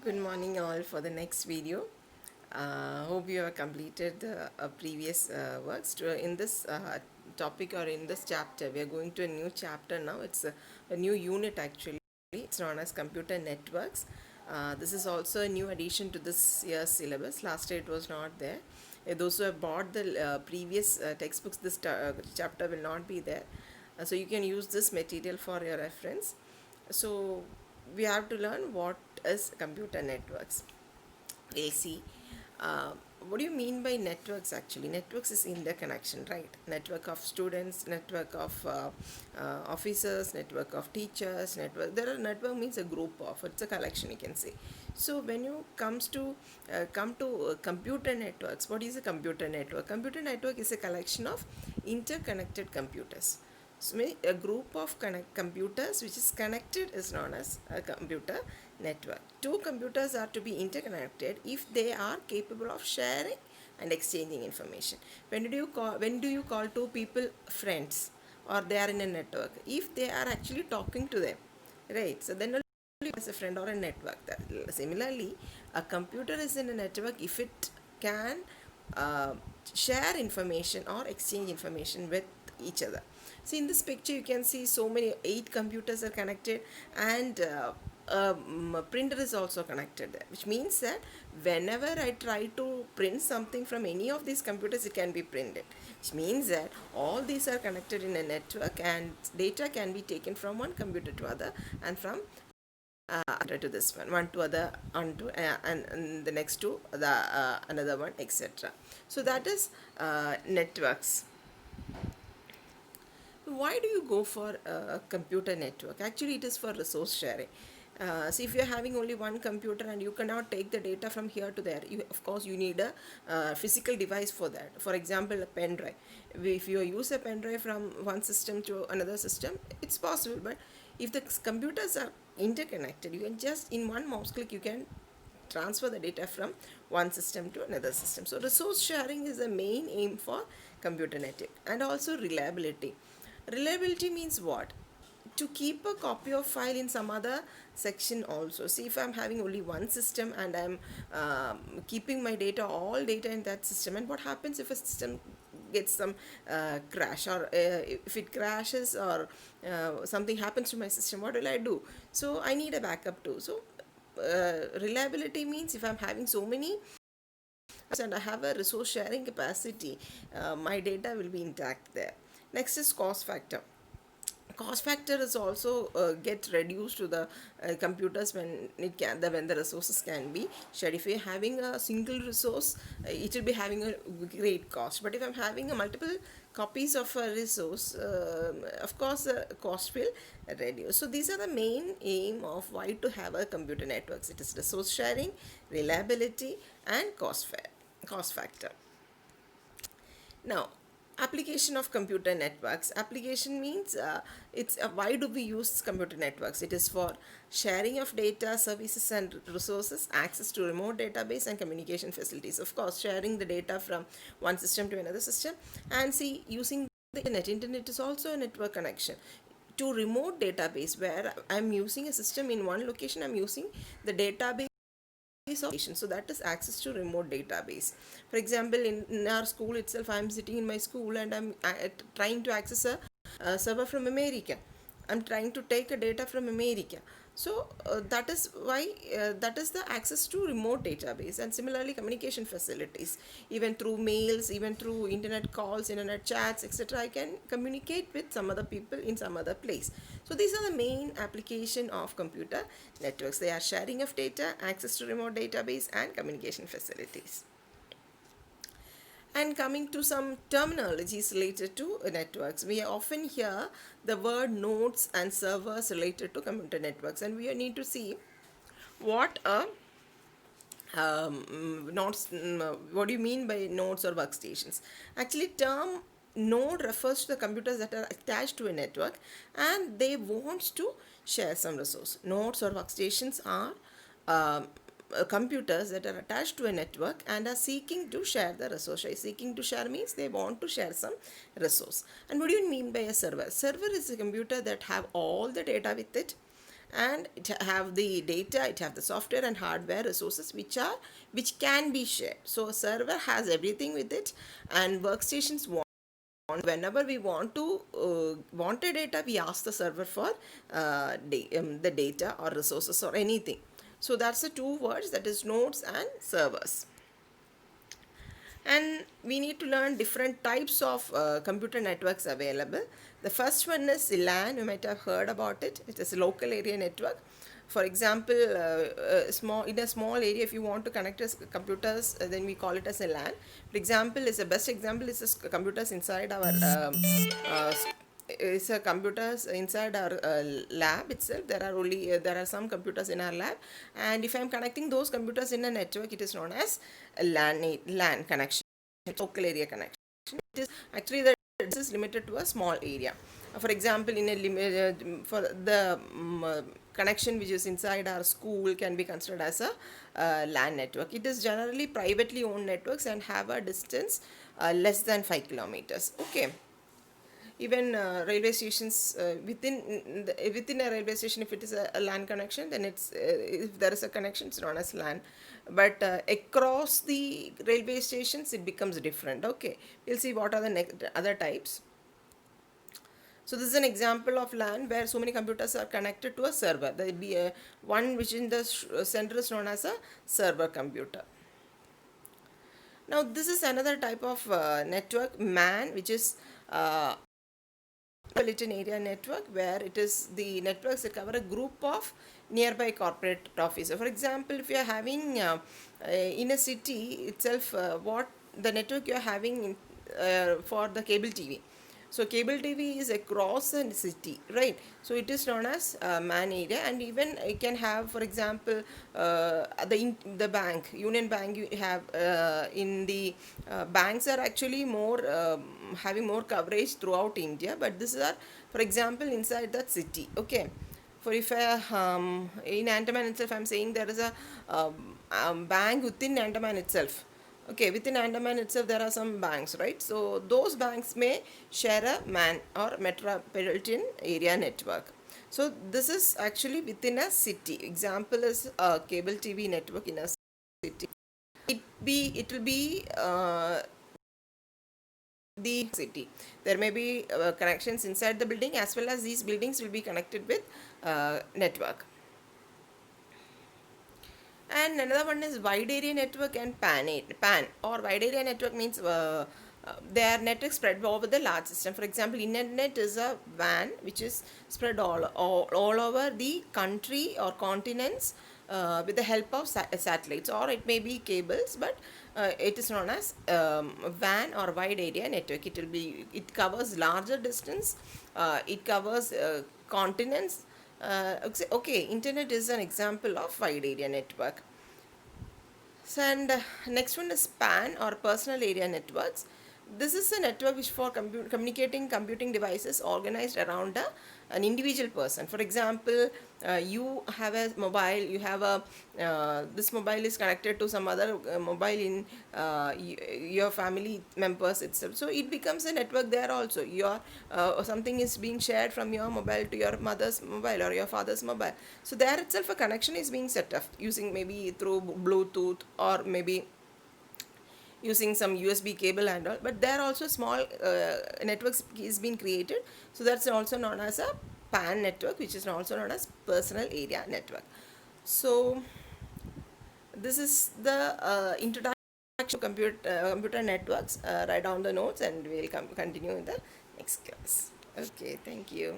Good morning all for the next video. Hope you have completed the previous works. In this topic or in this chapter, we are going to a new chapter now. It's a new unit actually. It's known as computer networks. This is also a new addition to this year's syllabus. Last year it was not there. Those who have bought the previous textbooks, this chapter will not be there. So you can use this material for your reference. So we have to learn what is computer networks. We'll see. Uh, what do you mean by networks actually? Networks is interconnection, right? Network of students, network of officers, network of teachers, network means a group of, it's a collection you can say. So when you come to computer networks, what is a computer network? Computer network is a collection of interconnected computers. So a group of computers which is connected is known as a computer network. Two computers are to be interconnected if they are capable of sharing and exchanging information. When do you call two people friends or they are in a network? If they are actually talking to them, right? So then only as a friend or a network. Similarly, a computer is in a network if it can uh, share information or exchange information with each other. See, in this picture you can see so many 8 computers are connected, and a printer is also connected there, which means that whenever I try to print something from any of these computers, it can be printed, which means that all these are connected in a network and data can be taken from one computer to other, and from to this one to other, onto and the next to the another one, etc. So that is networks. Why do you go for a computer network? Actually, it is for resource sharing. So if you're having only one computer and you cannot take the data from here to there, of course you need a physical device for that. For example, a pen drive. If you use a pen drive from one system to another system, it's possible. But if the computers are interconnected, you can just in one mouse click you can transfer the data from one system to another system. So resource sharing is the main aim for computer network. And also reliability. Reliability means what? To keep a copy of file in some other section also. See, if I'm having only one system and I'm keeping my data, all data in that system, and what happens if a system gets some crash, or if it crashes, or something happens to my system, what will I do? So I need a backup too. So reliability means if I'm having so many and I have a resource sharing capacity, my data will be intact there. Next is cost factor. Cost factor is also get reduced to the computers when the resources can be shared. If you're having a single resource, it will be having a great cost. But if I'm having a multiple copies of a resource, of course the cost will reduce. So these are the main aim of why to have a computer networks. It is resource sharing, reliability, and cost factor. Now, application of computer networks. Application means it's why do we use computer networks? It is for sharing of data, services, and resources, access to remote database, and communication facilities. Of course, sharing the data from one system to another system, and see, using the internet. Internet is also a network connection to remote database, where I'm using a system in one location. I'm using the database of, so that is access to remote database. For example, in our school itself, I'm sitting in my school and I'm trying to access a server from America. I'm trying to take a data from America. So that is why that is the access to remote database. And similarly, communication facilities, even through mails, even through internet calls, internet chats, etc., I can communicate with some other people in some other place. So these are the main application of computer networks. They are sharing of data, access to remote database, and communication facilities. And coming to some terminologies related to networks, we often hear the word nodes and servers related to computer networks, and we need to see what a nodes. What do you mean by nodes or workstations? Actually, term node refers to the computers that are attached to a network and they want to share some resource. Nodes or workstations are computers that are attached to a network and are seeking to share the resource. Seeking to share means they want to share some resource. And what do you mean by a server? Server is a computer that have all the data with it, and it have the data, it have the software and hardware resources which can be shared. So a server has everything with it, and workstations whenever we want a data, we ask the server for the data or resources or anything. So that's the two words, that is nodes and servers. And we need to learn different types of computer networks available. The first one is LAN. You might have heard about it. It is a local area network. For example, in a small area, if you want to connect us computers, then we call it as a LAN. For example, is the best example is this computers inside our uh, is a computers inside our lab itself. There are some computers in our lab, and if I am connecting those computers in a network, it is known as a LAN connection, local area connection. It is actually that this is limited to a small area. For example, in a for the connection which is inside our school can be considered as a LAN network. It is generally privately owned networks and have a distance less than 5 kilometers. Okay. Even railway stations, within a railway station, if it is a LAN connection, then it's if there is a connection, it's known as LAN. But across the railway stations, it becomes different. Okay, we'll see what are the other types. So this is an example of LAN where so many computers are connected to a server. There will be a one which in the center is known as a server computer. Now this is another type of network, MAN, which is metropolitan area network, where it is the networks that cover a group of nearby corporate offices. For example, if you are having in a city itself, what the network you are having for the cable TV. So cable TV is across a city, right? So it is known as MAN area, and even it can have, for example, the bank, Union Bank. You have in the banks are actually more having more coverage throughout India, but this are, for example, inside that city. Okay. For if in Andaman itself, I'm saying there is a bank within Andaman itself. Okay, within Andaman itself, there are some banks, right? So those banks may share a MAN or metropolitan area network. So this is actually within a city. Example is a cable TV network in a city. It will be the city. There may be connections inside the building, as well as these buildings will be connected with network. And another one is wide area network and PAN or wide area network means their network spread over the large system. For example, internet is a WAN which is spread all over the country or continents with the help of satellites, or it may be cables, but it is known as WAN or wide area network. It covers larger distance, it covers continents. Okay, internet is an example of wide area network. So, and next one is PAN or personal area networks. This is a network which for communicating computing devices organized around an individual person. For example, you have a mobile, you have a this mobile is connected to some other mobile in your family members itself. So it becomes a network there also. Your something is being shared from your mobile to your mother's mobile or your father's mobile. So there itself a connection is being set up using maybe through Bluetooth or maybe using some USB cable and all, but there are also small networks is being created. So that's also known as a PAN network, which is also known as personal area network. So this is the introduction to computer networks. Write down the notes and we'll continue in the next class. Okay, thank you.